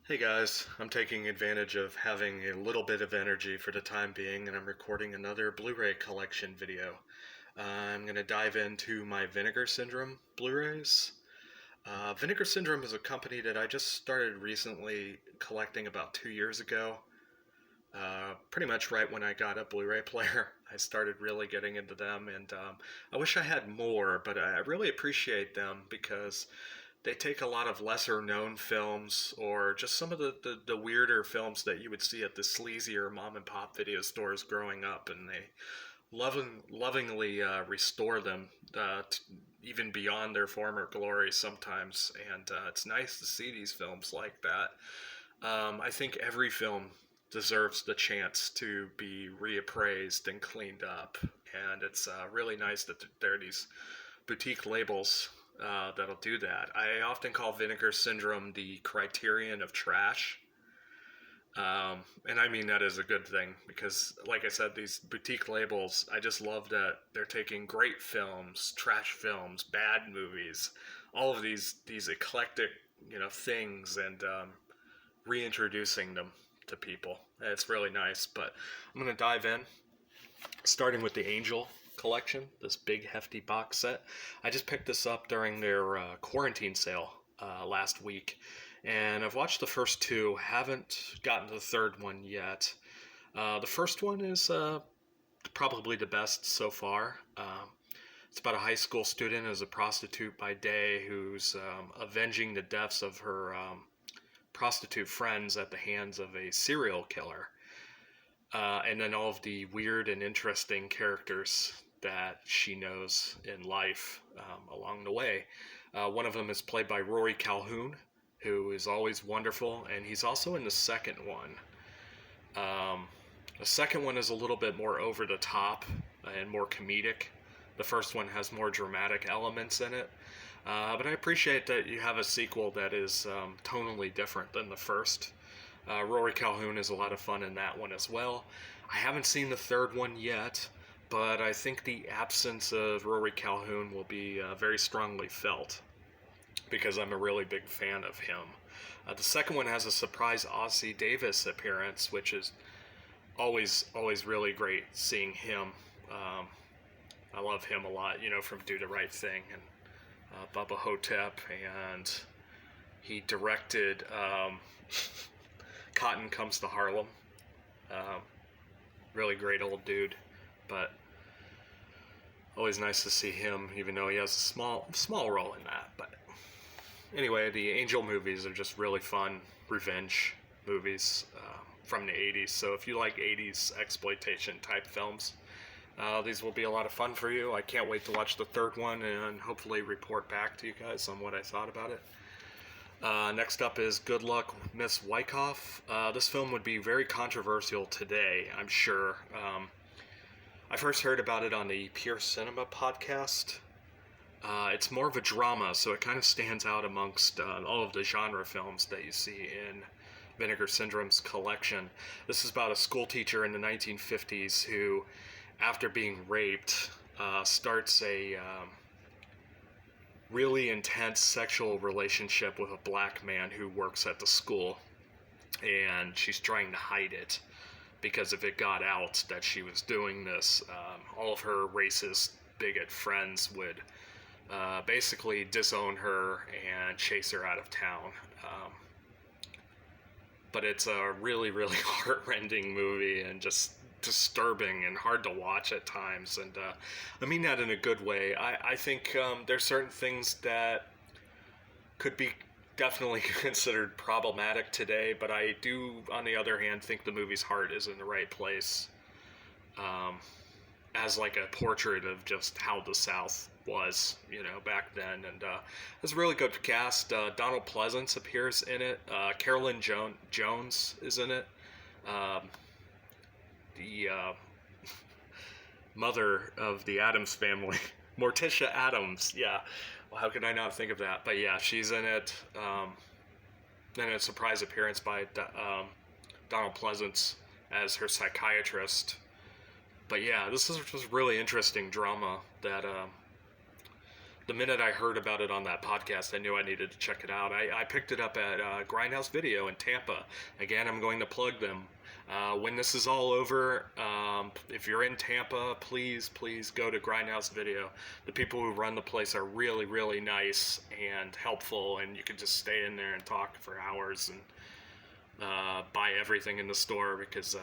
Hey guys, I'm taking advantage of having a little bit of energy for the time being and I'm recording another Blu-ray collection video. I'm going to dive into my Vinegar Syndrome Blu-rays. Vinegar Syndrome is a company that I just started recently collecting about 2 years ago. Pretty much right when I got a Blu-ray player, I started really getting into them, and I wish I had more, but I really appreciate them because they take a lot of lesser known films or just some of the weirder films that you would see at the sleazier mom and pop video stores growing up, and they lovingly restore them even beyond their former glory sometimes. And it's nice to see these films like that. I think every film deserves the chance to be reappraised and cleaned up, and it's really nice that there are these boutique labels that'll do that. I often call Vinegar Syndrome the criterion of trash. And I mean that as a good thing because, like I said, these boutique labels, I just love that they're taking great films, trash films, bad movies, all of these eclectic, things, and reintroducing them to people. It's really nice. But I'm gonna dive in, starting with the Angel collection, this big hefty box set. I just picked this up during their quarantine sale last week, and I've watched the first two. Haven't gotten to the third one yet. The first one is probably the best so far. It's about a high school student as a prostitute by day who's avenging the deaths of her prostitute friends at the hands of a serial killer. And then all of the weird and interesting characters that she knows in life along the way. One of them is played by Rory Calhoun, who is always wonderful, and he's also in the second one. The second one is a little bit more over the top and more comedic. The first one has more dramatic elements in it. But I appreciate that you have a sequel that is tonally different than the first. Rory Calhoun is a lot of fun in that one as well. I haven't seen the third one yet, but I think the absence of Rory Calhoun will be very strongly felt because I'm a really big fan of him. The second one has a surprise Ossie Davis appearance, which is always really great seeing him. I love him a lot, from Do the Right Thing and Bubba Hotep, and he directed Cotton Comes to Harlem. Really great old dude, but always nice to see him, even though he has a small role in that. But anyway, the Angel movies are just really fun revenge movies from the 80s. So if you like 80s exploitation type films, these will be a lot of fun for you. I can't wait to watch the third one and hopefully report back to you guys on what I thought about it. Next up is Good Luck, Miss Wyckoff. This film would be very controversial today, I'm sure. I first heard about it on the Pure Cinema podcast. It's more of a drama, so it kind of stands out amongst all of the genre films that you see in Vinegar Syndrome's collection. This is about a school teacher in the 1950s who, after being raped, starts a really intense sexual relationship with a black man who works at the school, and she's trying to hide it because if it got out that she was doing this, all of her racist bigot friends would basically disown her and chase her out of town. But it's a really heart-rending movie and just disturbing and hard to watch at times, and I mean that in a good way. I think there's certain things that could be definitely considered problematic today, but I do, on the other hand, think the movie's heart is in the right place, as like a portrait of just how the South was, back then. And it's a really good cast. Donald Pleasance appears in it. Carolyn Jones is in it. The mother of the Addams family, Morticia Addams. Yeah, well, how could I not think of that? But yeah, she's in it. Then a surprise appearance by Donald Pleasance as her psychiatrist. But yeah, this is just really interesting drama that the minute I heard about it on that podcast, I knew I needed to check it out. I picked it up at Grindhouse Video in Tampa. Again, I'm going to plug them. When this is all over, if you're in Tampa, please go to Grindhouse Video. The people who run the place are really, really nice and helpful, and you can just stay in there and talk for hours and buy everything in the store because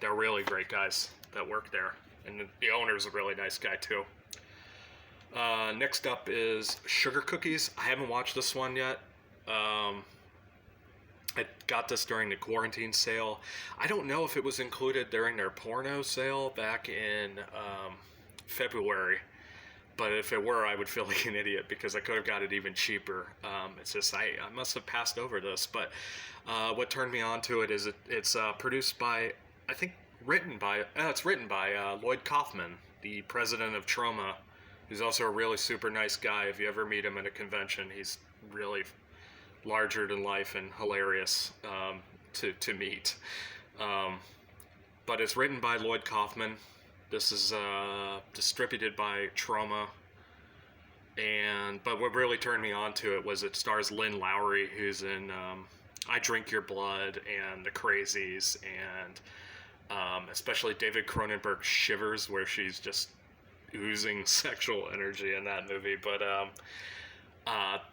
they're really great guys that work there. And the owner's a really nice guy too. Next up is Sugar Cookies. I haven't watched this one yet. I got this during the quarantine sale. I don't know if it was included during their porno sale back in February. But if it were, I would feel like an idiot because I could have got it even cheaper. It's just, I must have passed over this. But what turned me on to it is it's produced by, I think, it's written by Lloyd Kaufman, the president of Troma, who's also a really super nice guy. If you ever meet him at a convention, he's really larger than life and hilarious to meet. But it's written by Lloyd Kaufman. This is distributed by Troma. But what really turned me on to it was it stars Lynn Lowry, who's in I Drink Your Blood and The Crazies, and especially David Cronenberg's Shivers, where she's just oozing sexual energy in that movie. But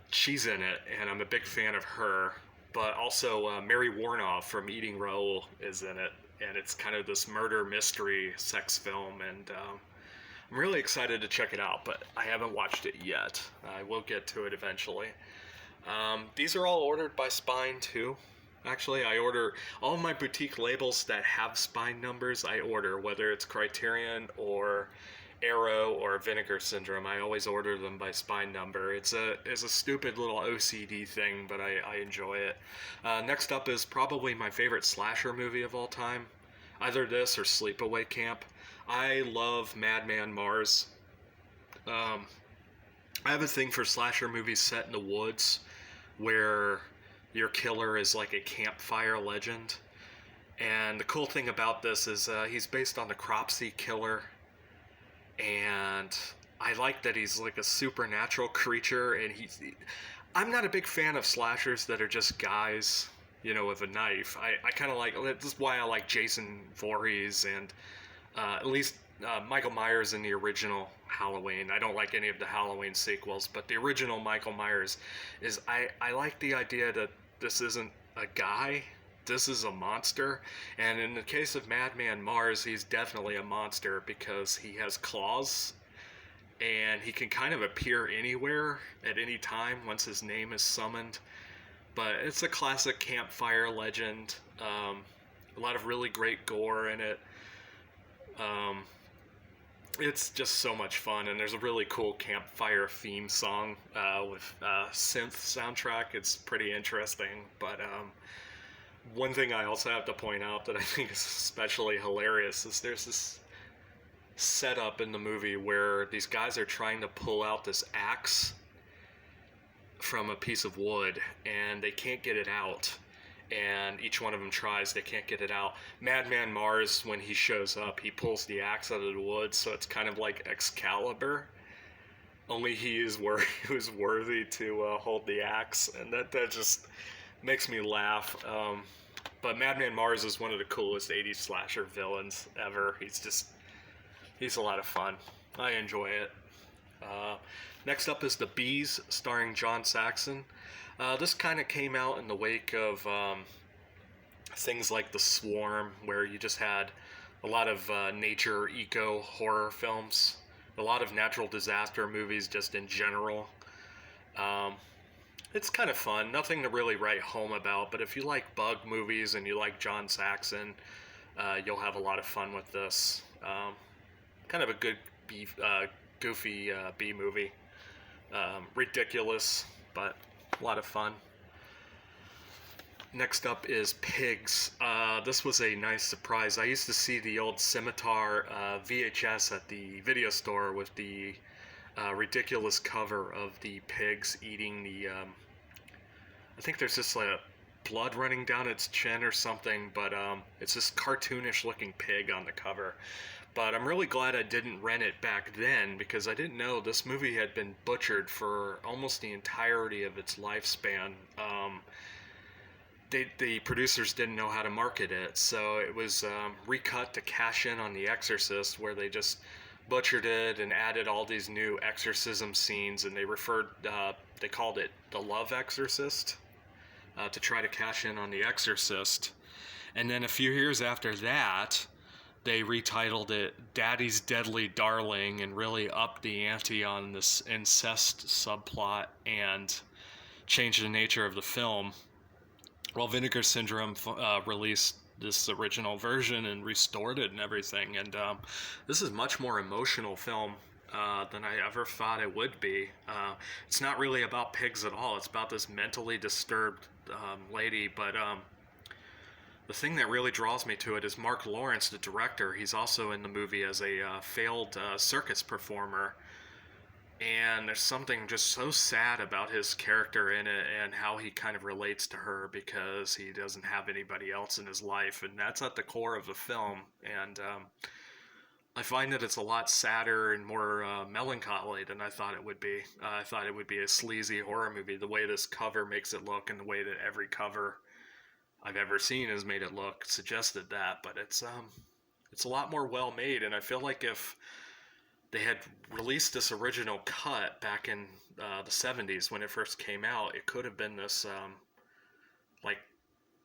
she's in it, and I'm a big fan of her. But also Mary Warnoff from Eating Raoul is in it, and it's kind of this murder mystery sex film, and I'm really excited to check it out, but I haven't watched it yet. I will get to it eventually. These are all ordered by Spine too. Actually, I order all of my boutique labels that have Spine numbers. I order, whether it's Criterion or Arrow or Vinegar Syndrome. I always order them by Spine number. It's a stupid little OCD thing, but I enjoy it. Next up is probably my favorite slasher movie of all time. Either this or Sleepaway Camp. I love Madman Mars. I have a thing for slasher movies set in the woods where your killer is like a campfire legend. And the cool thing about this is he's based on the Cropsey Killer. And I like that he's like a supernatural creature, and I'm not a big fan of slashers that are just guys, with a knife. I kind of like, this is why I like Jason Voorhees and at least Michael Myers in the original Halloween. I don't like any of the Halloween sequels, but the original Michael Myers is, I like the idea that this isn't a guy, this is a monster. And in the case of Madman Mars, he's definitely a monster because he has claws and he can kind of appear anywhere at any time once his name is summoned. But it's a classic campfire legend. A lot of really great gore in it. It's just so much fun, and there's a really cool campfire theme song with synth soundtrack. It's pretty interesting. But one thing I also have to point out that I think is especially hilarious is there's this setup in the movie where these guys are trying to pull out this axe from a piece of wood, and they can't get it out. And each one of them tries, they can't get it out. Madman Mars, when he shows up, he pulls the axe out of the wood, so it's kind of like Excalibur. Only he is who's worthy to hold the axe, and that just makes me laugh. But Madman Mars is one of the coolest 80s slasher villains ever. He's a lot of fun. I enjoy it. Next up is The Bees, starring John Saxon. This kind of came out in the wake of things like The Swarm, where you just had a lot of nature, eco horror films, a lot of natural disaster movies just in general. It's kind of fun, nothing to really write home about, but if you like bug movies and you like John Saxon, you'll have a lot of fun with this. Kind of a good goofy B movie. Ridiculous, but a lot of fun. Next up is Pigs. This was a nice surprise. I used to see the old Scimitar VHS at the video store with the ridiculous cover of the pigs eating the I think there's just like blood running down its chin or something, but it's this cartoonish looking pig on the cover. But I'm really glad I didn't rent it back then because I didn't know this movie had been butchered for almost the entirety of its lifespan. The producers didn't know how to market it, so it was recut to cash in on The Exorcist, where they just butchered it and added all these new exorcism scenes, and they called it The Love Exorcist to try to cash in on The Exorcist. And then a few years after that, they retitled it Daddy's Deadly Darling and really upped the ante on this incest subplot and changed the nature of the film. Well, Vinegar Syndrome released this original version and restored it and everything. And this is a much more emotional film than I ever thought it would be. It's not really about pigs at all. It's about this mentally disturbed lady. But the thing that really draws me to it is Mark Lawrence, the director. He's also in the movie as a failed circus performer. And there's something just so sad about his character in it and how he kind of relates to her because he doesn't have anybody else in his life, and that's at the core of the film. And I find that it's a lot sadder and more melancholy than I thought it would be. I thought it would be a sleazy horror movie. The way this cover makes it look and the way that every cover I've ever seen has made it look suggested that, but it's a lot more well made. And I feel like if they had released this original cut back in the 70s when it first came out, it could have been this like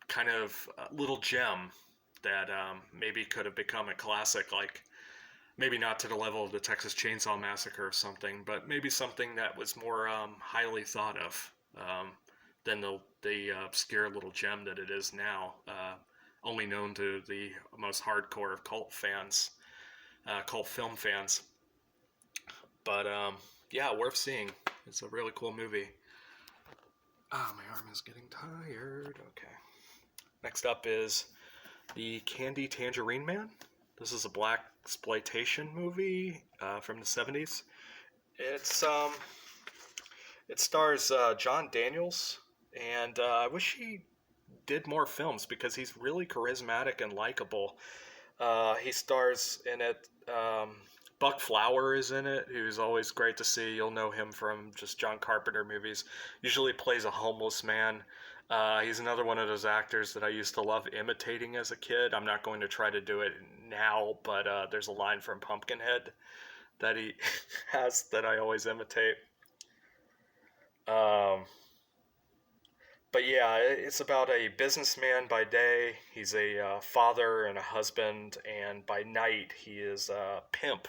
kind of little gem that maybe could have become a classic, like maybe not to the level of the Texas Chainsaw Massacre or something, but maybe something that was more highly thought of than the obscure little gem that it is now, only known to the most hardcore of cult fans, cult film fans. But yeah, worth seeing. It's a really cool movie. Ah, my arm is getting tired. Okay. Next up is the Candy Tangerine Man. This is a black exploitation movie from the 70s. It stars John Daniels, and I wish he did more films because he's really charismatic and likable. He stars in it. Buck Flower is in it, who's always great to see. You'll know him from just John Carpenter movies. Usually plays a homeless man. He's another one of those actors that I used to love imitating as a kid. I'm not going to try to do it now, but there's a line from Pumpkinhead that he has that I always imitate. Um, but yeah, it's about a businessman by day. He's a father and a husband, and by night he is a pimp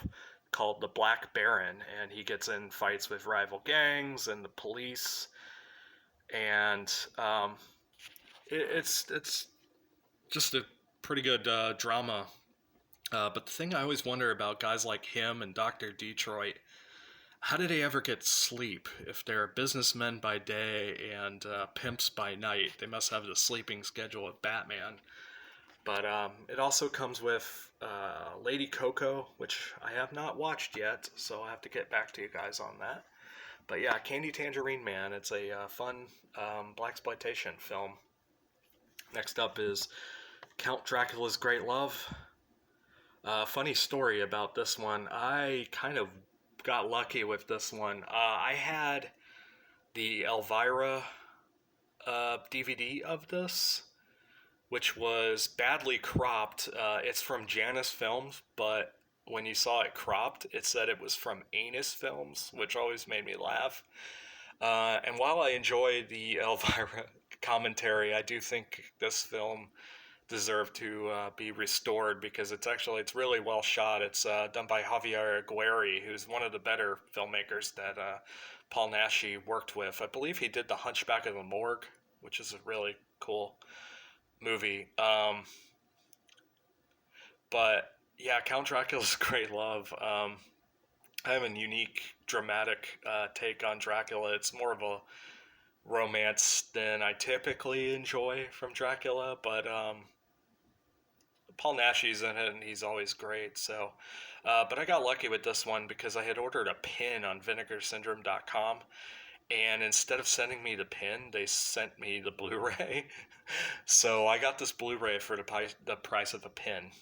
called the Black Baron, and he gets in fights with rival gangs and the police. And it's just a pretty good drama. But the thing I always wonder about guys like him and Dr. Detroit, how do they ever get sleep if they're businessmen by day and pimps by night? They must have the sleeping schedule of Batman. But it also comes with Lady Coco, which I have not watched yet, so I'll have to get back to you guys on that. But yeah, Candy Tangerine Man, it's a fun blaxploitation film. Next up is Count Dracula's Great Love. Funny story about this one. I kind of got lucky with this one. I had the Elvira DVD of this, which was badly cropped. It's from Janus Films, but when you saw it cropped, it said it was from Anus Films, which always made me laugh. And while I enjoy the Elvira commentary, I do think this film deserved to be restored because it's really well shot. It's done by Javier Guerri, who's one of the better filmmakers that Paul Naschy worked with. I believe he did The Hunchback of the Morgue, which is a really cool movie. But yeah, Count Dracula's Great Love. I have a unique, dramatic take on Dracula. It's more of a romance than I typically enjoy from Dracula, but Paul Naschy's in it, and he's always great. So, but I got lucky with this one because I had ordered a pin on vinegarsyndrome.com, and instead of sending me the pin, they sent me the Blu-ray. So I got this Blu-ray for the price of a pin.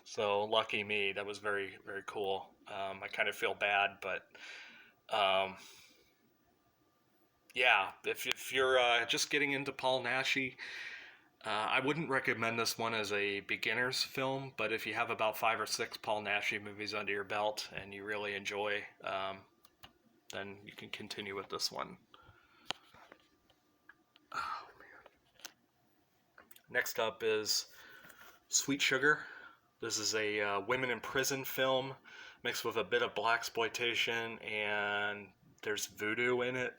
So lucky me. That was very, very cool. I kind of feel bad, but um, yeah, if you're just getting into Paul Naschy, I wouldn't recommend this one as a beginner's film, but if you have about 5 or 6 Paul Naschy movies under your belt and you really enjoy, then you can continue with this one. Oh, next up is Sweet Sugar. This is a women in prison film mixed with a bit of blaxploitation, and there's voodoo in it.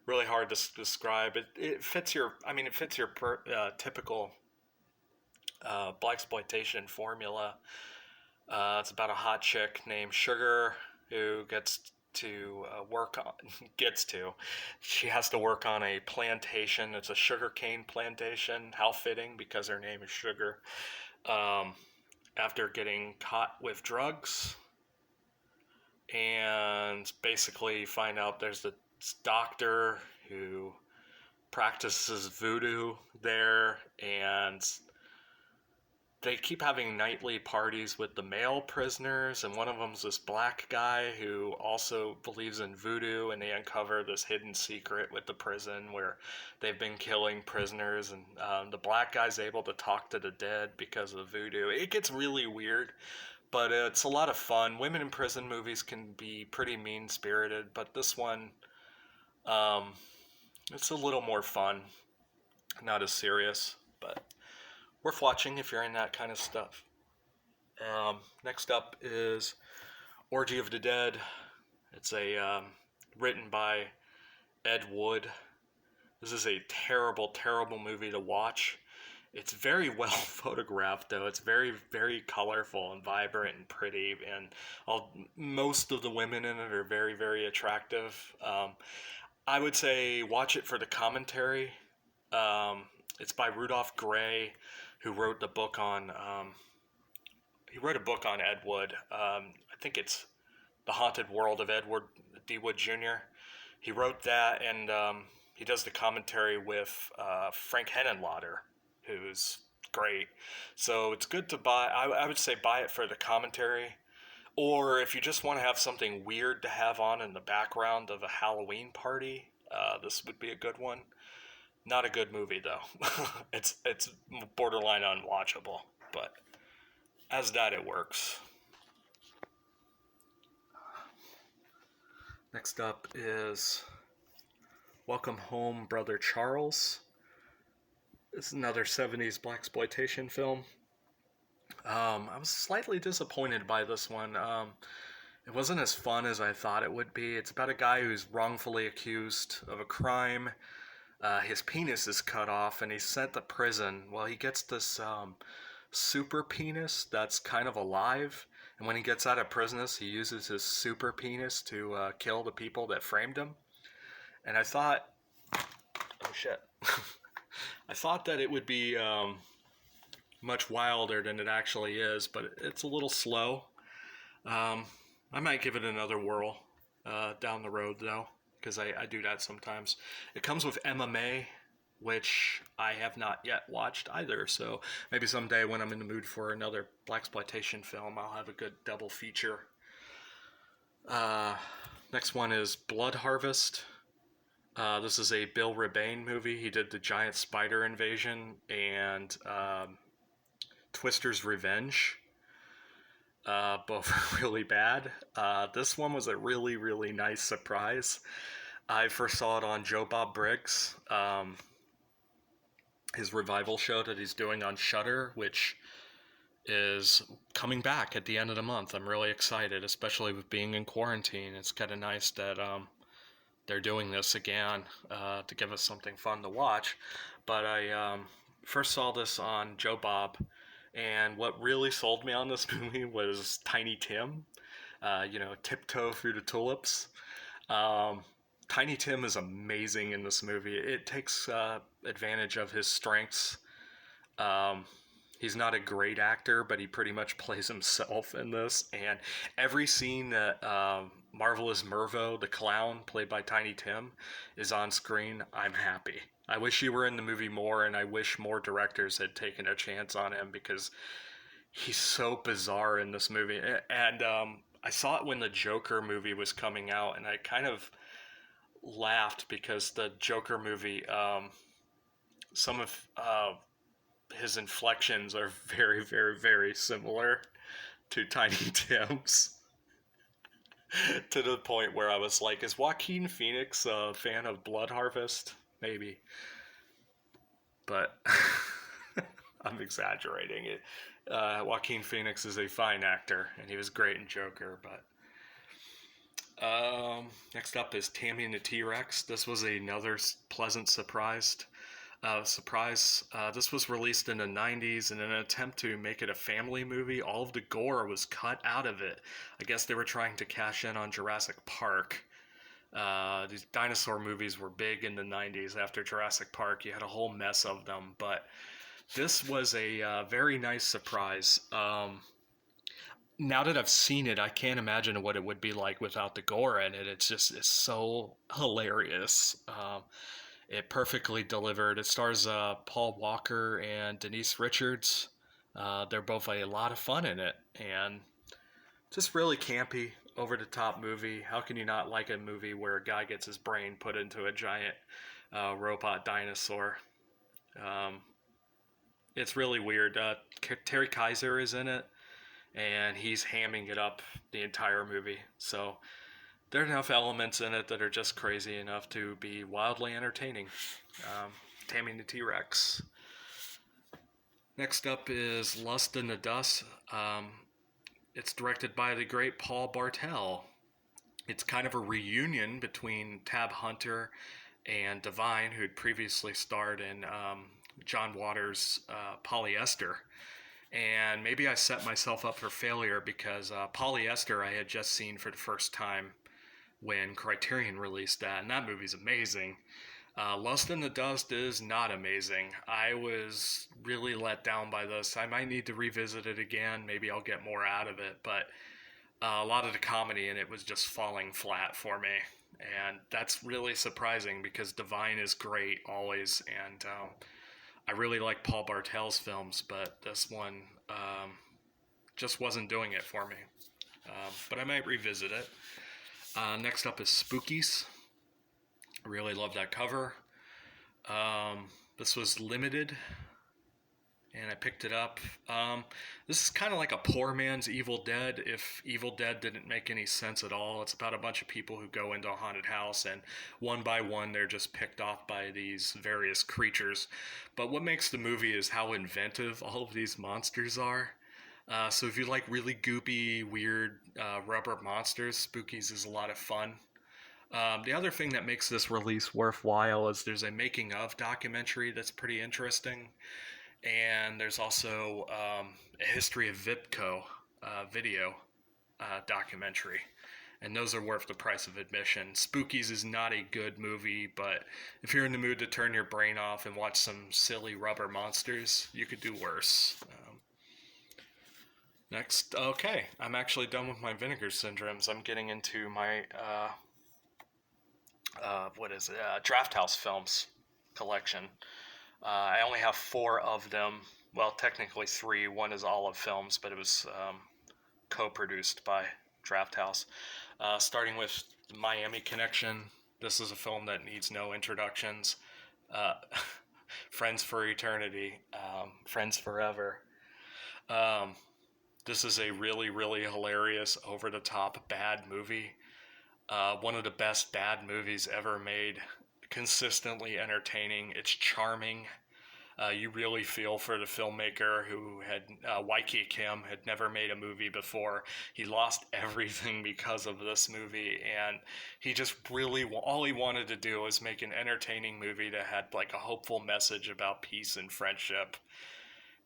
Really hard to describe. It fits your, I mean, it fits your typical blaxploitation formula. It's about a hot chick named Sugar who to work on gets to she has to work on a plantation. It's a sugarcane plantation. How fitting, because her name is Sugar. Um, After getting caught with drugs, and basically find out there's this doctor who practices voodoo there, and they keep having nightly parties with the male prisoners, and one of them's this black guy who also believes in voodoo, and they uncover this hidden secret with the prison where they've been killing prisoners, and the black guy's able to talk to the dead because of voodoo. It gets really weird, but it's a lot of fun. Women in prison movies can be pretty mean-spirited, but this one, um, it's a little more fun, not as serious, but worth watching if you're in that kind of stuff. Next up is Orgy of the Dead. It's a written by Ed Wood. This is a terrible, terrible movie to watch. It's very well photographed, though. It's very, very colorful and vibrant and pretty, and most of the women in it are very, very attractive. I would say watch it for the commentary. It's by Rudolph Gray, who wrote the book on. He wrote a book on Ed Wood. I think it's The Haunted World of Edward D. Wood Jr. He wrote that, and he does the commentary with Frank Henenlotter, who's great. So it's good to buy. I would say buy it for the commentary, or if you just want to have something weird to have on in the background of a Halloween party, this would be a good one. Not a good movie though. It's borderline unwatchable, but as that it works. Next up is Welcome Home, Brother Charles. This is another 70s blaxploitation film. I was slightly disappointed by this one. It wasn't as fun as I thought it would be. It's about a guy who's wrongfully accused of a crime. His penis is cut off and he's sent to prison. Well, he gets this super penis that's kind of alive. And when he gets out of prison, he uses his super penis to kill the people that framed him. And I thought, oh shit. I thought that it would be much wilder than it actually is, but it's a little slow. I might give it another whirl down the road, though, because I do that sometimes. It comes with MMA, which I have not yet watched either, so maybe someday when I'm in the mood for another blaxploitation film, I'll have a good double feature. Next one is Blood Harvest. This is a Bill Rebane movie. He did The Giant Spider Invasion and Twister's Revenge. Both really bad. This one was a really, really nice surprise. I first saw it on Joe Bob Briggs, his revival show that he's doing on Shudder, which is coming back at the end of the month. I'm really excited, especially with being in quarantine. It's kind of nice that they're doing this again to give us something fun to watch. But I first saw this on Joe Bob, and what really sold me on this movie was Tiny Tim. Tiptoe Through the Tulips. Tiny Tim is amazing in this movie. It takes advantage of his strengths. He's not a great actor, but he pretty much plays himself in this. And every scene that Marvelous Mervo, the clown, played by Tiny Tim, is on screen, I'm happy. I wish he were in the movie more, and I wish more directors had taken a chance on him, because He's so bizarre in this movie, and I saw it when the Joker movie was coming out, and I kind of laughed because the Joker movie, some of his inflections are very, very, very similar to Tiny Tim's. To the point where I was like, is Joaquin Phoenix a fan of Blood Harvest? Maybe. But I'm exaggerating it. Joaquin Phoenix is a fine actor, and he was great in Joker. But next up is Tammy and the T Rex. This was another pleasant surprise. This was released in the 90s in an attempt to make it a family movie. All of the gore was cut out of it. I guess they were trying to cash in on Jurassic Park. These dinosaur movies were big in the 90s after Jurassic Park. You had a whole mess of them, but this was a very nice surprise. Now that I've seen it, I can't imagine what it would be like without the gore in it. It's so hilarious. It perfectly delivered. It stars Paul Walker and Denise Richards. They're both a lot of fun in it, and just really campy, over the top movie. How can you not like a movie where a guy gets his brain put into a giant robot dinosaur? Um, it's really weird. Terry Kaiser is in it, and he's hamming it up the entire movie. So there are enough elements in it that are just crazy enough to be wildly entertaining. Taming the T Rex. Next up is Lust in the Dust. It's directed by the great Paul Bartel. It's kind of a reunion between Tab Hunter and Divine, who had previously starred in John Waters' Polyester. And maybe I set myself up for failure because Polyester I had just seen for the first time when Criterion released that, and that movie's amazing. Lust in the Dust is not amazing. I was really let down by this. I might need to revisit it again. Maybe I'll get more out of it, but a lot of the comedy in it was just falling flat for me. And that's really surprising because Divine is great always, and I really like Paul Bartel's films, but this one just wasn't doing it for me. But I might revisit it. Next up is Spookies. I really love that cover. This was limited, and I picked it up. This is kind of like a poor man's Evil Dead, if Evil Dead didn't make any sense at all. It's about a bunch of people who go into a haunted house, and one by one they're just picked off by these various creatures. But what makes the movie is how inventive all of these monsters are. So if you like really goopy, weird rubber monsters, Spookies is a lot of fun. The other thing that makes this release worthwhile is there's a making of documentary that's pretty interesting, and there's also a history of Vipco video documentary, and those are worth the price of admission. Spookies is not a good movie, but if you're in the mood to turn your brain off and watch some silly rubber monsters, you could do worse. Next, okay, I'm actually done with my Vinegar Syndromes. I'm getting into my Draft House Films collection. I only have 4 of them. Well, technically 3. One is Olive Films, but it was co-produced by Draft House. Starting with Miami Connection. This is a film that needs no introductions. Uh, Friends for Eternity. Friends Forever. This is a really, really hilarious, over-the-top bad movie. One of the best bad movies ever made. Consistently entertaining. It's charming. You really feel for the filmmaker who had, Waikiki Kim, had never made a movie before. He lost everything because of this movie, and he just really, all he wanted to do was make an entertaining movie that had like a hopeful message about peace and friendship.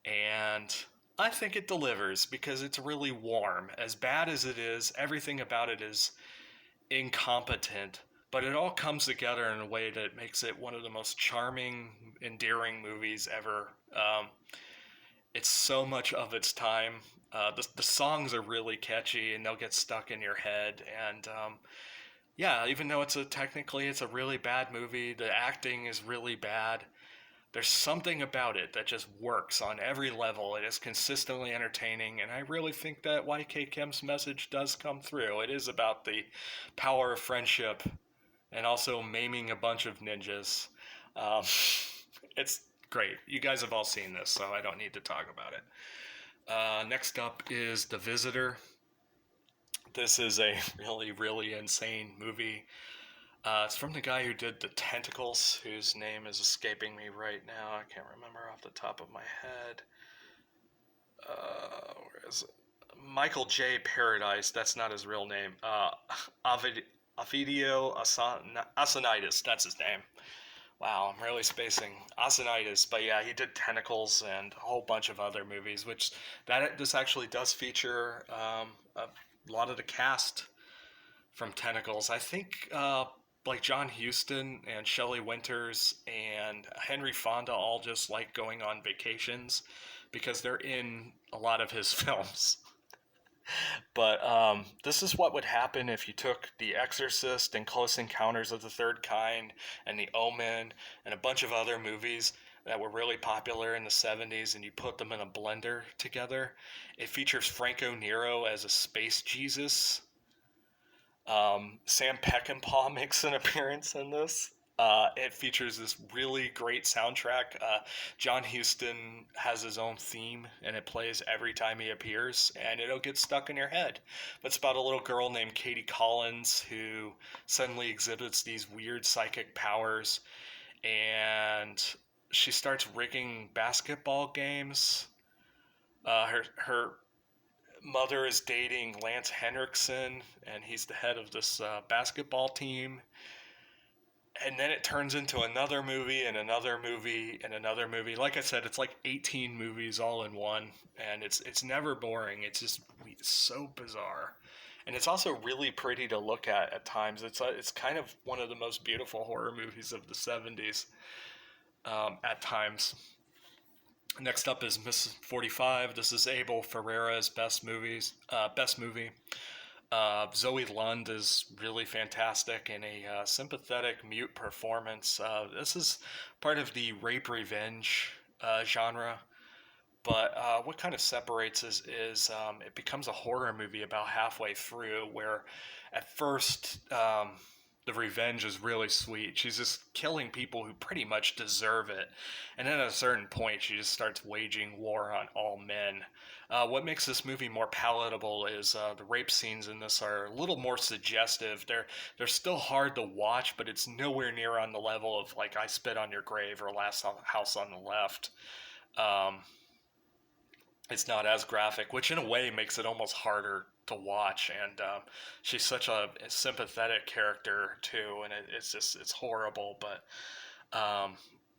And I think it delivers because it's really warm. As bad as it is, everything about it is incompetent, but it all comes together in a way that makes it one of the most charming, endearing movies ever. It's so much of its time. The songs are really catchy and they'll get stuck in your head. And yeah, even though technically it's a really bad movie, the acting is really bad. There's something about it that just works on every level. It is consistently entertaining, and I really think that YK Kim's message does come through. It is about the power of friendship and also maiming a bunch of ninjas. Um, it's great. You guys have all seen this, so I don't need to talk about it. Next up is The Visitor. This is a really, really insane movie. It's from the guy who did The Tentacles, whose name is escaping me right now. I can't remember off the top of my head. Where is it? Michael J. Paradise. That's not his real name. Ovidio Asanitis. That's his name. Wow, I'm really spacing. Asanitis. But yeah, he did Tentacles and a whole bunch of other movies, which this actually does feature a lot of the cast from Tentacles. I think like John Huston and Shelley Winters and Henry Fonda all just like going on vacations because they're in a lot of his films. But this is what would happen if you took The Exorcist and Close Encounters of the Third Kind and The Omen and a bunch of other movies that were really popular in the 70s and you put them in a blender together. It features Franco Nero as a space Jesus. Sam Peckinpah makes an appearance in this. It features this really great soundtrack. John Huston has his own theme, and it plays every time he appears, and it'll get stuck in your head. But it's about a little girl named Katie Collins who suddenly exhibits these weird psychic powers, and she starts rigging basketball games. Her mother is dating Lance Henriksen, and he's the head of this basketball team. And then it turns into another movie and another movie and another movie. Like I said, it's like 18 movies all in one, and it's never boring. It's so bizarre, and it's also really pretty to look at times. It's kind of one of the most beautiful horror movies of the 70s at times. Next up is Miss 45. This is Abel Ferreira's best movie. Zoe Lund is really fantastic in a sympathetic mute performance. This is part of the rape revenge genre, but what kind of separates is it becomes a horror movie about halfway through, where at first the revenge is really sweet. She's just killing people who pretty much deserve it. And then at a certain point, she just starts waging war on all men. What makes this movie more palatable is the rape scenes in this are a little more suggestive. They're still hard to watch, but it's nowhere near on the level of like I Spit on Your Grave or Last House on the Left. It's not as graphic, which in a way makes it almost harder to watch. And she's such a sympathetic character too, and it's horrible, but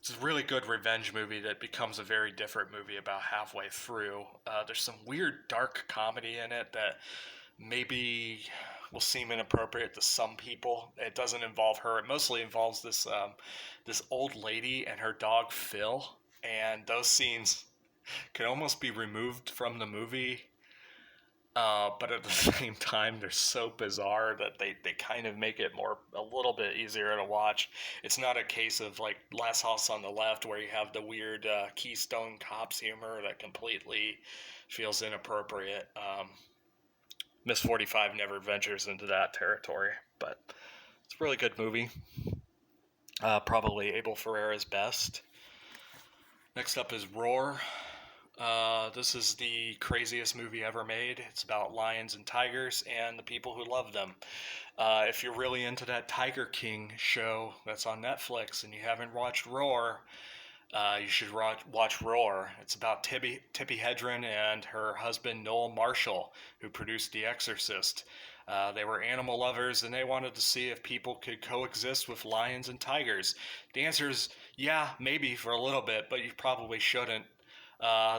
it's a really good revenge movie that becomes a very different movie about halfway through. There's some weird dark comedy in it that maybe will seem inappropriate to some people. It doesn't involve her. It mostly involves this old lady and her dog Phil, and those scenes can almost be removed from the movie. But at the same time, they're so bizarre that they kind of make it a little bit easier to watch. It's not a case of like Last House on the Left where you have the weird Keystone Cops humor that completely feels inappropriate. Miss 45 never ventures into that territory, but it's a really good movie. Probably Abel Ferreira's best. Next up is Roar. This is the craziest movie ever made. It's about lions and tigers and the people who love them. If you're really into that Tiger King show that's on Netflix and you haven't watched Roar, you should watch Roar. It's about Tippi Hedren and her husband Noel Marshall, who produced The Exorcist. They were animal lovers and they wanted to see if people could coexist with lions and tigers. The answer is yeah, maybe for a little bit, but you probably shouldn't.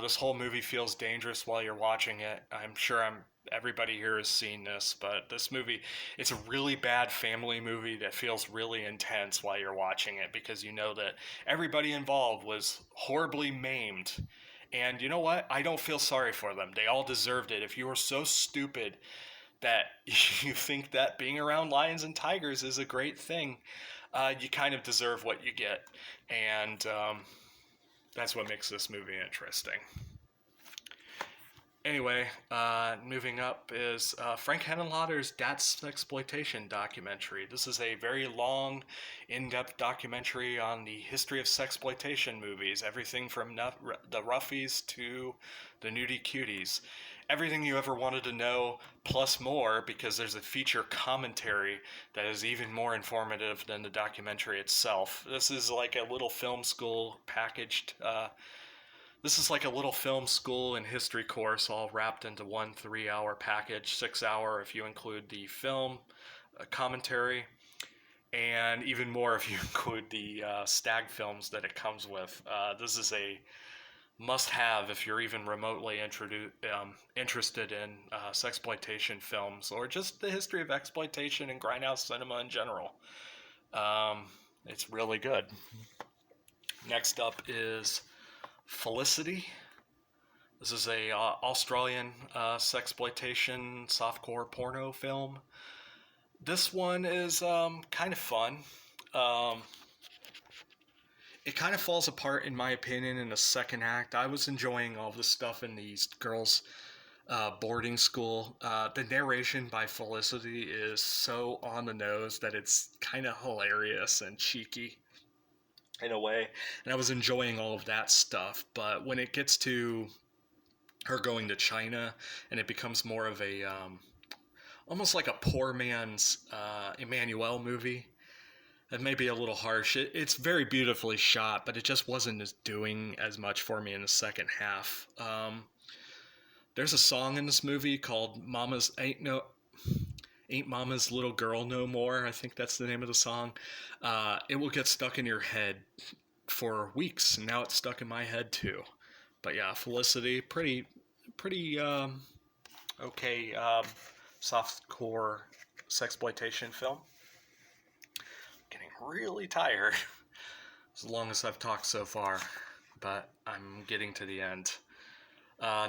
This whole movie feels dangerous while you're watching it. I'm sure everybody here has seen this, but this movie, it's a really bad family movie that feels really intense while you're watching it because you know that everybody involved was horribly maimed. And you know what? I don't feel sorry for them. They all deserved it. If you were so stupid that you think that being around lions and tigers is a great thing, you kind of deserve what you get. And That's what makes this movie interesting. Anyway, moving up is Frank Henenlotter's Dad's Exploitation documentary. This is a very long, in-depth documentary on the history of sexploitation movies, everything from the Roughies to the Nudie Cuties. Everything you ever wanted to know, plus more, because there's a feature commentary that is even more informative than the documentary itself. This is like a little film school packaged this is like a little film school and history course all wrapped into one 3 hour package, 6 hour if you include the film commentary, and even more if you include the stag films that it comes with. This is a must have if you're even remotely interested in sexploitation films or just the history of exploitation and grindhouse cinema in general. It's really good. Next up is Felicity. This is a Australian sexploitation softcore porno film. This one is kind of fun. It kind of falls apart, in my opinion, in the second act. I was enjoying all this stuff in these girls' boarding school. The narration by Felicity is so on the nose that it's kind of hilarious and cheeky in a way. And I was enjoying all of that stuff. But when it gets to her going to China and it becomes more of a almost like a poor man's Emmanuel movie, that may be a little harsh. It's very beautifully shot, but it just wasn't doing as much for me in the second half. There's a song in this movie called Ain't Mama's Little Girl No More. I think that's the name of the song. It will get stuck in your head for weeks, and now it's stuck in my head too. But yeah, Felicity, pretty okay softcore sexploitation film. Getting really tired as long as I've talked so far, but I'm getting to the end.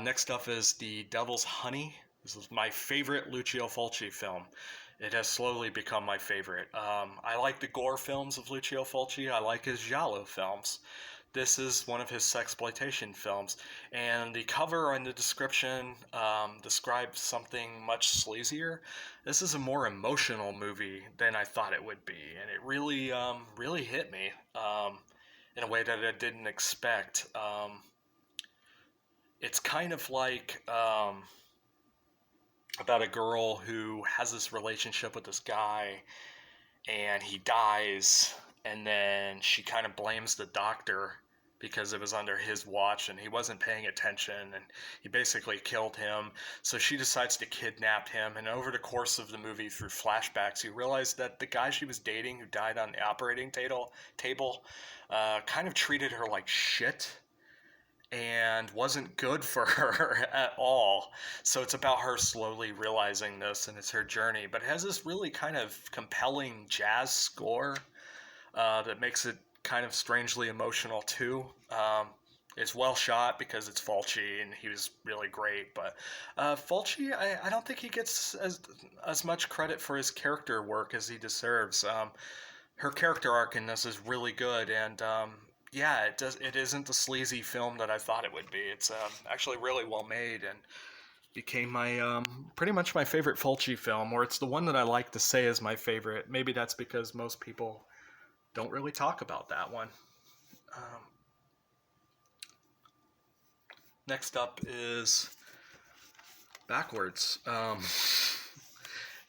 Next up is The Devil's Honey. This is my favorite Lucio Fulci film. It has slowly become my favorite. I like the gore films of Lucio Fulci. I like his giallo films. This is one of his sexploitation films, and the cover and the description describes something much sleazier. This is a more emotional movie than I thought it would be, and it really hit me in a way that I didn't expect. It's kind of like about a girl who has this relationship with this guy, and he dies, and then she kind of blames the doctor because it was under his watch and he wasn't paying attention and he basically killed him. So she decides to kidnap him, and over the course of the movie, through flashbacks, you realize that the guy she was dating, who died on the operating table, kind of treated her like shit and wasn't good for her at all. So it's about her slowly realizing this, and it's her journey. But it has this really kind of compelling jazz score that makes it kind of strangely emotional too. It's well shot because it's Fulci and he was really great. But Fulci, I don't think he gets as much credit for his character work as he deserves. Her character arc in this is really good, and yeah, it isn't the sleazy film that I thought it would be. It's actually really well made and became my pretty much my favorite Fulci film, or it's the one that I like to say is my favorite. Maybe that's because most people don't really talk about that one. Next up is backwards.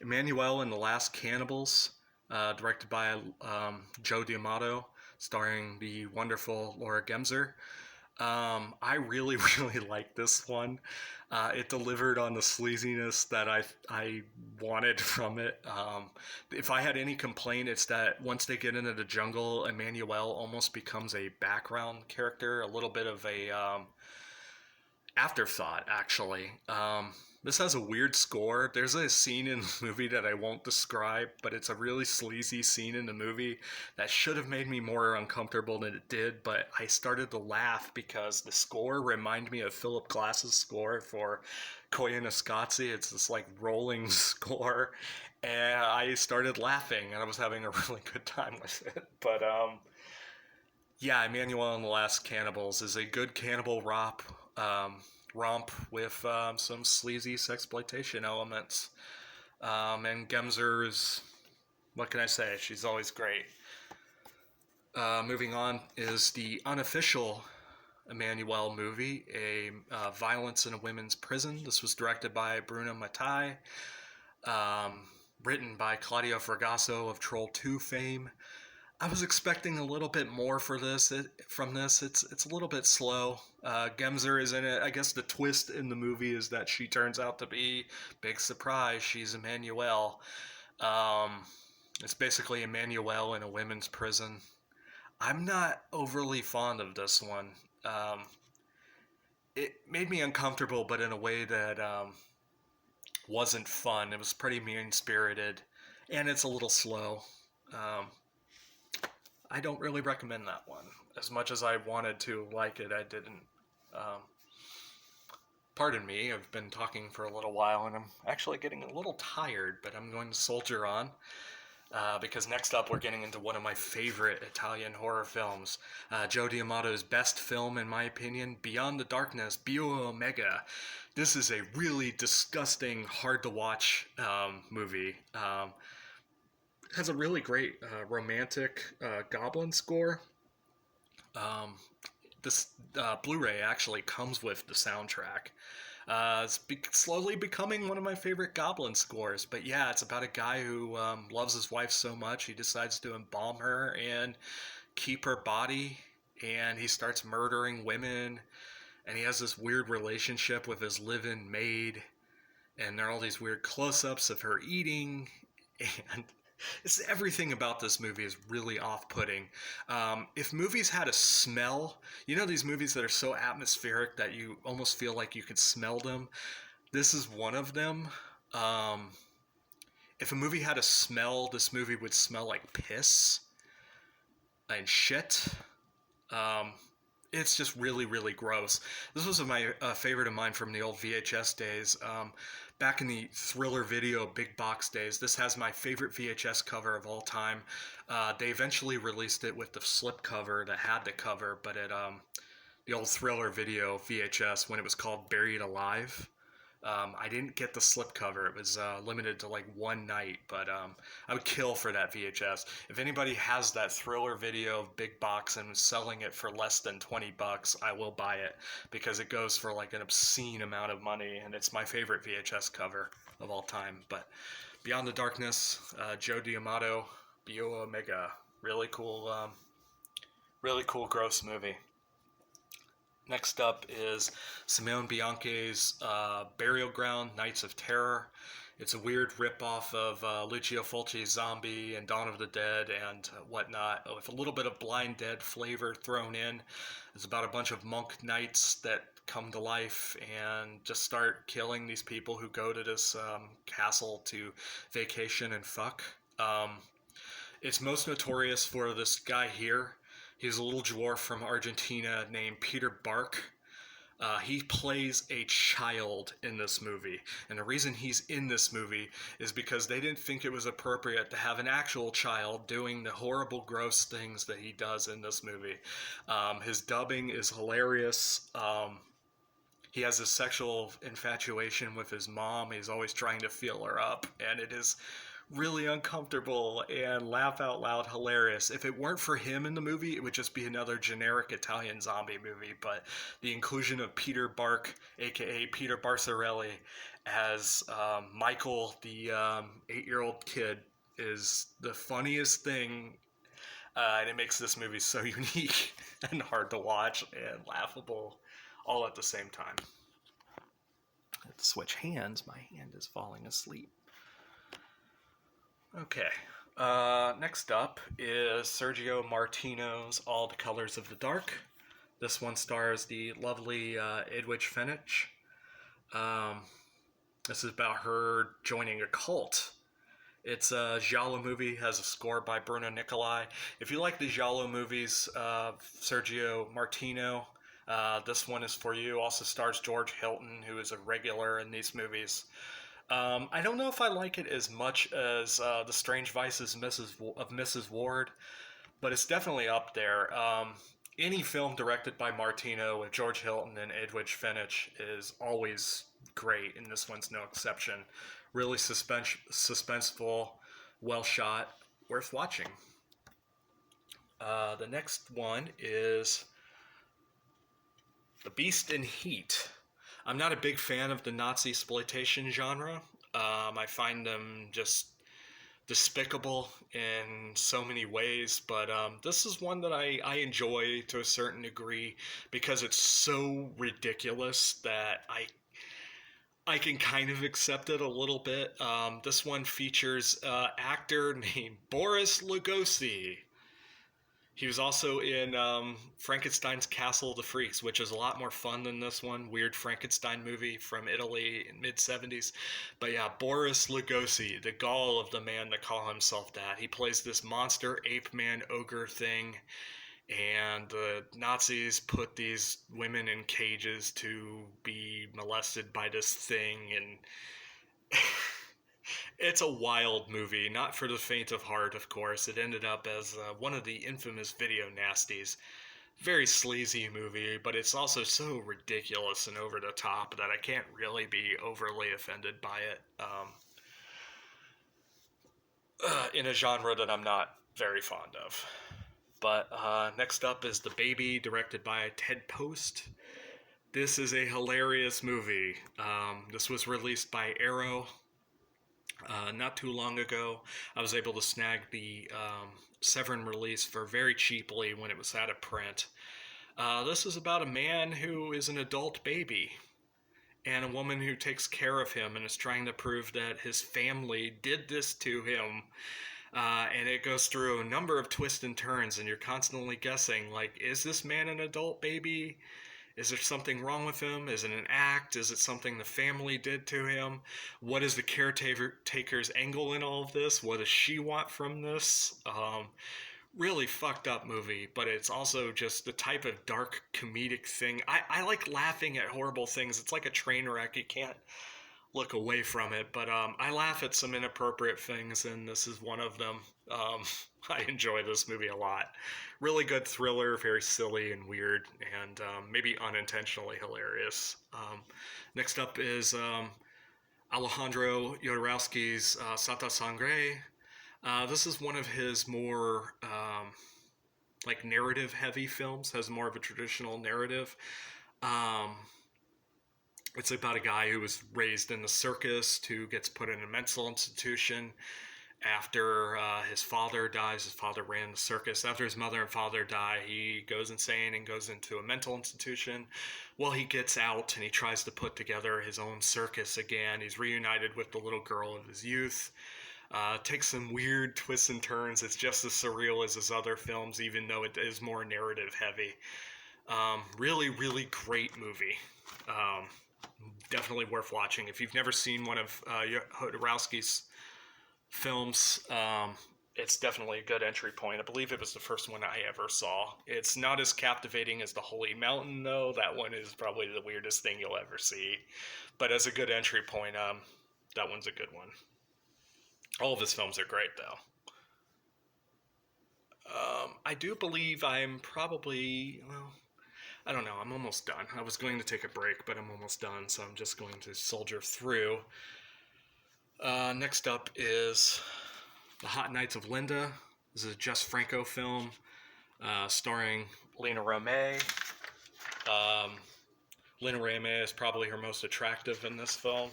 Emmanuel and the Last Cannibals, directed by Joe D'Amato, starring the wonderful Laura Gemser. I really, really like this one. It delivered on the sleaziness that I wanted from it. If I had any complaint, it's that once they get into the jungle, Emmanuel almost becomes a background character, a little bit of a afterthought, actually. This has a weird score. There's a scene in the movie that I won't describe, but it's a really sleazy scene in the movie that should have made me more uncomfortable than it did, but I started to laugh because the score reminded me of Philip Glass's score for Koyaanisqatsi. It's this like rolling score, and I started laughing, and I was having a really good time with it. But Yeah, Emmanuel and the Last Cannibals is a good cannibal romp with some sleazy sexploitation elements. And Gemser's, what can I say? She's always great. Moving on is the unofficial Emmanuel movie, a violence in a women's prison. This was directed by Bruno Mattei, um, written by Claudio Fragasso of Troll 2 fame. I was expecting a little bit more for this. From this, it's a little bit slow. Gemser is in it. I guess the twist in the movie is that she turns out to be big surprise. She's Emmanuel. Um, it's basically Emmanuel in a women's prison. I'm not overly fond of this one. Um, it made me uncomfortable, but in a way that wasn't fun. It was pretty mean spirited, and it's a little slow. Um, I don't really recommend that one. As much as I wanted to like it, I didn't. Um, Pardon me, I've been talking for a little while and I'm actually getting a little tired, but I'm going to soldier on because next up we're getting into one of my favorite Italian horror films. Joe D'Amato's best film, in my opinion, Beyond the Darkness, Bio Omega. This is a really disgusting, hard to watch movie. Has a really great romantic goblin score. Um, this Blu-ray actually comes with the soundtrack. Slowly becoming one of my favorite Goblin scores. But yeah, it's about a guy who loves his wife so much he decides to embalm her and keep her body, and he starts murdering women. And he has this weird relationship with his live-in maid, and there are all these weird close-ups of her eating, and everything about this movie is really off-putting. If movies had a smell, you know these movies that are so atmospheric that you almost feel like you could smell them. This is one of them. Um, if a movie had a smell, this movie would smell like piss and shit. Um, it's just really, really gross. This was my favorite of mine from the old VHS days. Back in the thriller video big box days, this has my favorite VHS cover of all time. They eventually released it with the slip cover that had the cover, but at the old thriller video VHS when it was called Buried Alive. I didn't get the slipcover. It was limited to like one night, but I would kill for that VHS. If anybody has that thriller video of big box and is selling it for less than $20, I will buy it because it goes for like an obscene amount of money, and it's my favorite VHS cover of all time. But Beyond the Darkness, Joe D'Amato, Bio Omega, really cool, gross movie. Next up is Simone Bianchi's Burial Ground, Nights of Terror. It's a weird ripoff of Lucio Fulci's Zombie and Dawn of the Dead and whatnot, with a little bit of Blind Dead flavor thrown in. It's about a bunch of monk knights that come to life and just start killing these people who go to this castle to vacation and fuck. It's most notorious for this guy here. He's a little dwarf from Argentina named Peter Bark. He plays a child in this movie. And the reason he's in this movie is because they didn't think it was appropriate to have an actual child doing the horrible, gross things that he does in this movie. His dubbing is hilarious. He has a sexual infatuation with his mom. He's always trying to feel her up, and it is really uncomfortable and laugh out loud hilarious. If it weren't for him in the movie, it would just be another generic Italian zombie movie. But the inclusion of Peter Bark, aka Peter Barcarelli, as Michael, the 8-year-old kid, is the funniest thing. And it makes this movie so unique and hard to watch and laughable all at the same time. Let's switch hands. My hand is falling asleep. Okay. Next up is Sergio Martino's All the Colors of the Dark. This one stars the lovely Edwidge Fenech. This is about her joining a cult. It's a giallo movie, has a score by Bruno Nicolai. If you like the giallo movies, Sergio Martino, this one is for you. Also stars George Hilton, who is a regular in these movies. I don't know if I like it as much as The Strange Vices of Mrs. Ward, but it's definitely up there. Any film directed by Martino with George Hilton and Edwidge Finch is always great, and this one's no exception. Really suspenseful, well shot, worth watching. The next one is The Beast in Heat. I'm not a big fan of the Nazi exploitation genre. I find them just despicable in so many ways, but this is one that I enjoy to a certain degree because it's so ridiculous that I can kind of accept it a little bit. This one features an actor named Boris Lugosi. He was also in Frankenstein's Castle of the Freaks, which is a lot more fun than this one. Weird Frankenstein movie from Italy in mid-70s. But yeah, Boris Lugosi, the gall of the man to call himself that. He plays this monster ape man ogre thing, and the Nazis put these women in cages to be molested by this thing, and it's a wild movie, not for the faint of heart, of course. It ended up as one of the infamous video nasties. Very sleazy movie, but it's also so ridiculous and over the top that I can't really be overly offended by it in a genre that I'm not very fond of. But next up is The Baby, directed by Ted Post. This is a hilarious movie. This was released by Arrow not too long ago. I was able to snag the Severin release for very cheaply when it was out of print. This is about a man who is an adult baby and a woman who takes care of him and is trying to prove that his family did this to him. And it goes through a number of twists and turns, and you're constantly guessing, like, is this man an adult baby? Is there something wrong with him? Is it an act? Is it something the family did to him? What is the caretaker's angle in all of this? What does she want from this? Really fucked up movie, but it's also just the type of dark comedic thing. I like laughing at horrible things. It's like a train wreck. You can't look away from it, but I laugh at some inappropriate things, and this is one of them. I enjoy this movie a lot. Really good thriller, very silly and weird, and maybe unintentionally hilarious. Next up is Alejandro Jodorowsky's Santa Sangre. This is one of his more like narrative heavy films, has more of a traditional narrative. Um, it's about a guy who was raised in the circus who gets put in a mental institution after his father dies. His father ran the circus. After his mother and father die, he goes insane and goes into a mental institution. Well, he gets out and he tries to put together his own circus again. He's reunited with the little girl of his youth. Takes some weird twists and turns. It's just as surreal as his other films, even though it is more narrative heavy. Really, really great movie. Definitely worth watching. If you've never seen one of Jodorowsky's films, it's definitely a good entry point. I believe it was the first one I ever saw. It's not as captivating as The Holy Mountain, though. That one is probably the weirdest thing you'll ever see. But as a good entry point, that one's a good one. All of his films are great, though. I do believe I'm probably, well, I don't know, I'm almost done. I was going to take a break, but I'm almost done, so I'm just going to soldier through. Next up is The Hot Nights of Linda. This is a Jess Franco film starring Lena Romay. Lena Romay is probably her most attractive in this film.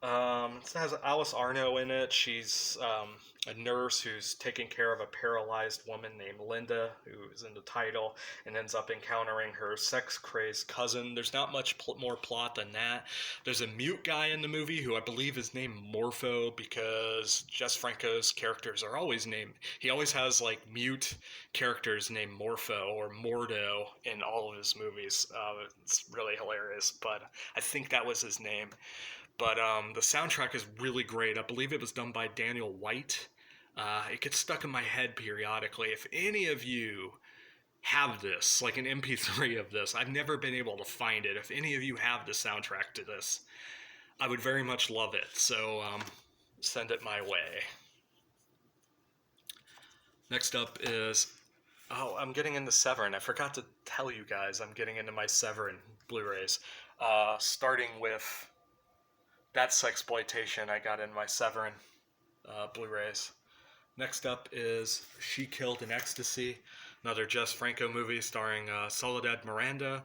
It has Alice Arno in it. She's a nurse who's taking care of a paralyzed woman named Linda, who is in the title, and ends up encountering her sex-crazed cousin. There's not much more plot than that. There's a mute guy in the movie who I believe is named Morpho, because Jess Franco's characters are always named... He always has, like, mute characters named Morpho or Mordo in all of his movies. It's really hilarious, but I think that was his name. But the soundtrack is really great. I believe it was done by Daniel White. It gets stuck in my head periodically. If any of you have this, like an MP3 of this, I've never been able to find it. If any of you have the soundtrack to this, I would very much love it. So send it my way. Next up is, oh, I'm getting into Severin. I forgot to tell you guys I'm getting into my Severin Blu-rays. Starting with that sexploitation I got in my Severin Blu-rays. Next up is She Killed in Ecstasy, another Jess Franco movie starring Soledad Miranda.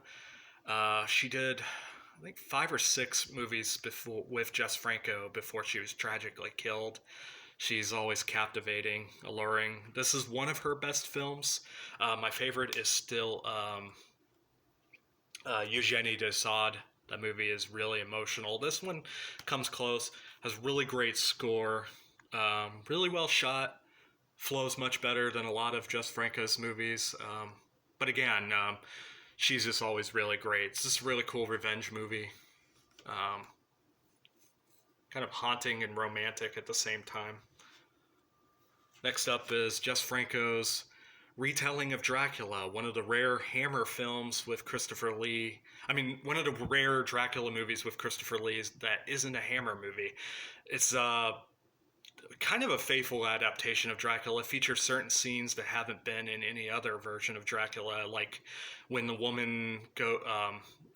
She did, I think, 5 or 6 movies before with Jess Franco before she was tragically killed. She's always captivating, alluring. This is one of her best films. My favorite is still Eugenie de Sade. That movie is really emotional. This one comes close, has really great score, really well shot, flows much better than a lot of Jess Franco's movies. But again, she's just always really great. It's just a really cool revenge movie. Um, Kind of haunting and romantic at the same time. Next up is Jess Franco's retelling of Dracula, one of the rare Hammer films with Christopher Lee. I mean, one of the rare Dracula movies with Christopher Lee that isn't a Hammer movie. It's kind of a faithful adaptation of Dracula. It features certain scenes that haven't been in any other version of Dracula, like when the woman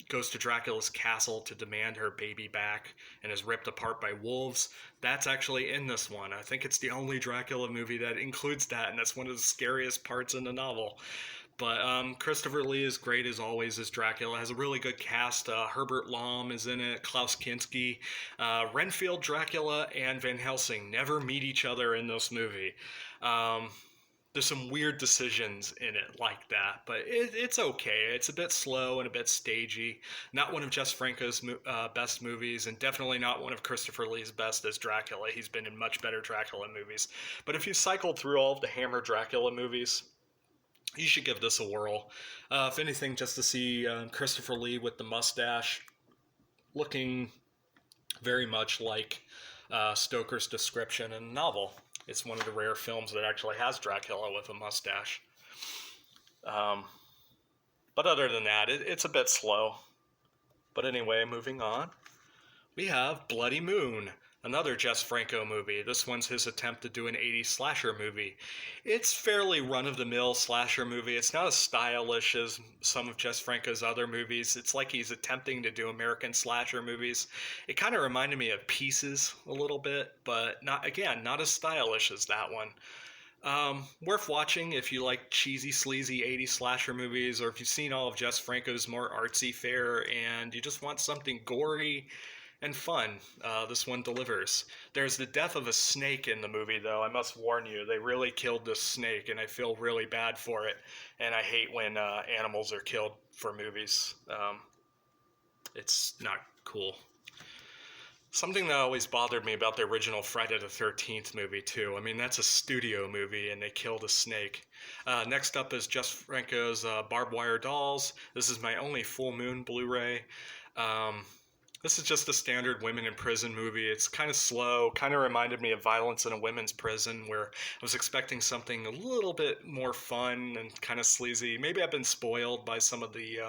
goes to Dracula's castle to demand her baby back and is ripped apart by wolves. That's actually in this one. I think it's the only Dracula movie that includes that, and that's one of the scariest parts in the novel. But Christopher Lee is great as always as Dracula. Has a really good cast. Herbert Lom is in it. Klaus Kinski. Renfield, Dracula, and Van Helsing never meet each other in this movie. There's some weird decisions in it like that, but it's okay. It's a bit slow and a bit stagey. Not one of Jess Franco's best movies, and definitely not one of Christopher Lee's best as Dracula. He's been in much better Dracula movies. But if you cycled through all of the Hammer Dracula movies, you should give this a whirl. If anything, just to see Christopher Lee with the mustache looking very much like Stoker's description in the novel. It's one of the rare films that actually has Dracula with a mustache. But other than that, it's a bit slow. But anyway, moving on. We have Bloody Moon, another Jess Franco movie. This one's his attempt to do an 80s slasher movie. It's fairly run-of-the-mill slasher movie. It's not as stylish as some of Jess Franco's other movies. It's like he's attempting to do American slasher movies. It kind of reminded me of Pieces a little bit, but not as stylish as that one. Worth watching if you like cheesy, sleazy 80s slasher movies, or if you've seen all of Jess Franco's more artsy fare and you just want something gory and fun. This one delivers. There's the death of a snake in the movie, though. I must warn you, they really killed this snake, and I feel really bad for it. And I hate when animals are killed for movies. It's not cool. Something that always bothered me about the original Friday the 13th movie, too. I mean, that's a studio movie, and they killed a snake. Next up is Jess Franco's Barbed Wire Dolls. This is my only full moon Blu-ray. This is just a standard women in prison movie. It's kind of slow, kind of reminded me of Violence in a Women's Prison, where I was expecting something a little bit more fun and kind of sleazy. Maybe I've been spoiled by some of the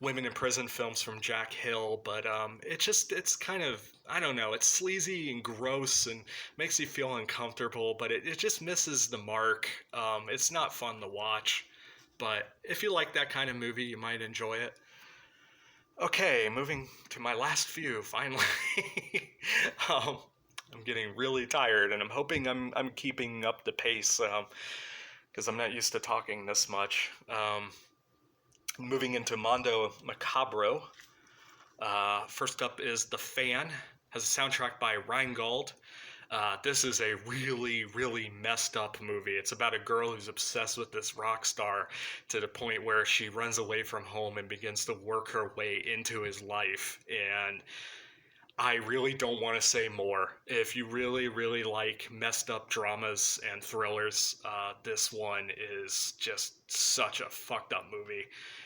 women in prison films from Jack Hill, but it's kind of, I don't know, it's sleazy and gross and makes you feel uncomfortable, but it just misses the mark. It's not fun to watch, but if you like that kind of movie, you might enjoy it. Okay, moving to my last few, finally. I'm getting really tired, and I'm hoping I'm keeping up the pace, because I'm not used to talking this much. Moving into Mondo Macabro. First up is The Fan, has a soundtrack by Rheingold. This is a really, really messed up movie. It's about a girl who's obsessed with this rock star to the point where she runs away from home and begins to work her way into his life. And I really don't want to say more. If you really, really like messed up dramas and thrillers, this one is just such a fucked up movie.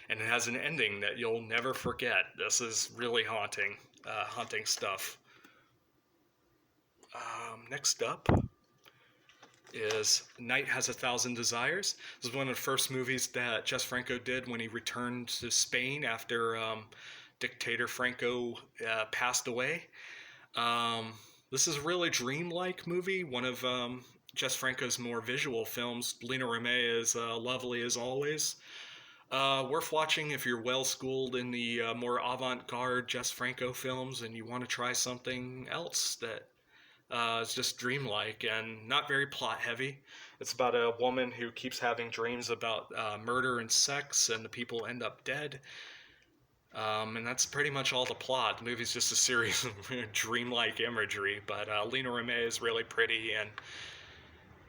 And it has an ending that you'll never forget. This is really haunting stuff. Next up is Night Has a Thousand Desires. This is one of the first movies that Jess Franco did when he returned to Spain after dictator Franco passed away. This is a really dreamlike movie, one of Jess Franco's more visual films. Lena Remé is lovely as always. Worth watching if you're well schooled in the more avant garde Jess Franco films and you want to try something else that is just dreamlike and not very plot heavy. It's about a woman who keeps having dreams about murder and sex, and the people end up dead. And that's pretty much all the plot. The movie's just a series of dreamlike imagery, but Lena Remé is really pretty, and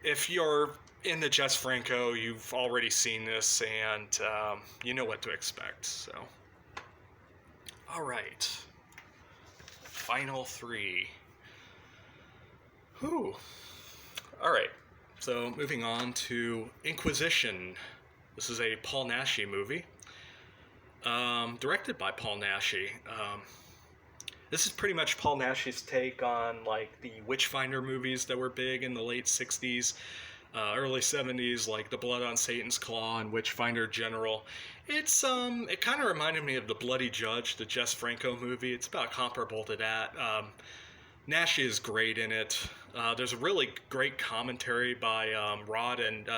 if you're into Jess Franco, you've already seen this, and you know what to expect. So, all right, final three. Whew. All right. So moving on to Inquisition. This is a Paul Naschy movie, directed by Paul Naschy. This is pretty much Paul Naschy's take on like the Witchfinder movies that were big in the late '60s, early '70s, like The Blood on Satan's Claw and Witchfinder General. It kind of reminded me of The Bloody Judge, the Jess Franco movie. It's about comparable to that. Naschy is great in it. There's a really great commentary by Rod and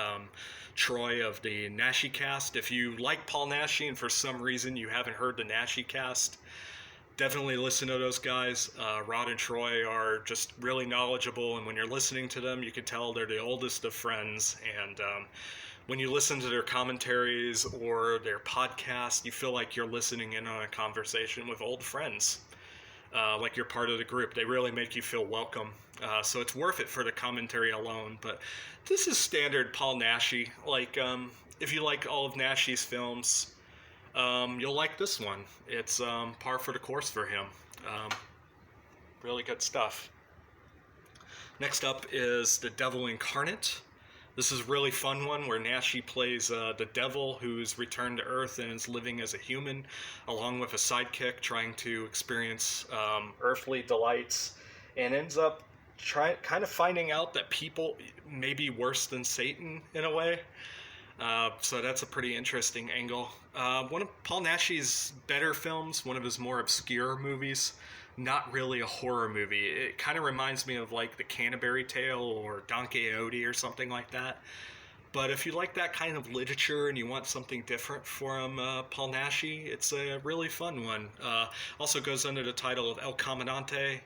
Troy of the Naschy cast. If you like Paul Naschy and for some reason you haven't heard the Naschy cast, definitely listen to those guys. Rod and Troy are just really knowledgeable, and when you're listening to them, you can tell they're the oldest of friends. And when you listen to their commentaries or their podcast, you feel like you're listening in on a conversation with old friends. Like you're part of the group. They really make you feel welcome. So it's worth it for the commentary alone. But this is standard Paul Naschy. Like, if you like all of Naschy's films, you'll like this one. It's par for the course for him. Really good stuff. Next up is The Devil Incarnate. This is a really fun one where Naschy plays the devil who's returned to Earth and is living as a human, along with a sidekick trying to experience earthly delights, and ends up kind of finding out that people may be worse than Satan in a way. So that's a pretty interesting angle. One of Paul Naschy's better films, one of his more obscure movies, not really a horror movie. It kind of reminds me of like The Canterbury Tale or Don Quixote or something like that. But if you like that kind of literature and you want something different from Paul Naschy, it's a really fun one. Also goes under the title of El Comandante.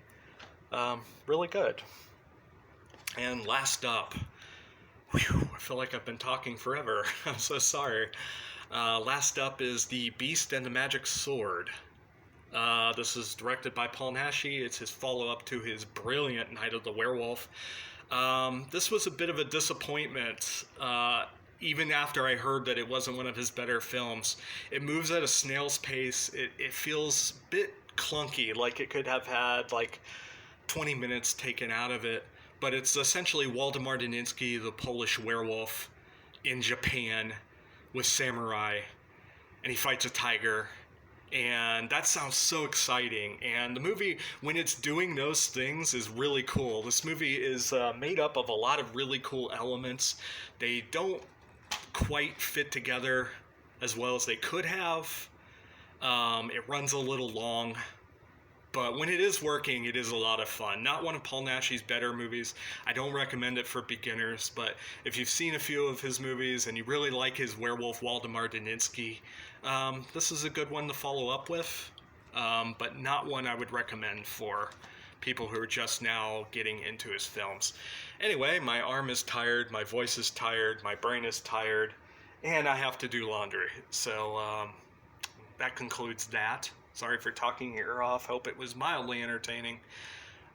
Really good. And last up, whew, I feel like I've been talking forever. I'm so sorry. Last up is The Beast and the Magic Sword. This is directed by Paul Naschy. It's his follow-up to his brilliant Night of the Werewolf. This was a bit of a disappointment, even after I heard that it wasn't one of his better films. It moves at a snail's pace. It feels a bit clunky, like it could have had like 20 minutes taken out of it. But it's essentially Waldemar Daniński, the Polish werewolf, in Japan with samurai, and he fights a tiger. And that sounds so exciting. And the movie, when it's doing those things, is really cool. This movie is made up of a lot of really cool elements. They don't quite fit together as well as they could have. It runs a little long. But when it is working, it is a lot of fun. Not one of Paul Naschy's better movies. I don't recommend it for beginners, but if you've seen a few of his movies and you really like his werewolf Waldemar Daniński, this is a good one to follow up with, but not one I would recommend for people who are just now getting into his films. Anyway, my arm is tired, my voice is tired, my brain is tired, and I have to do laundry. So that concludes that. Sorry for talking your ear off. Hope it was mildly entertaining.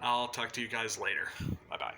I'll talk to you guys later. Bye-bye.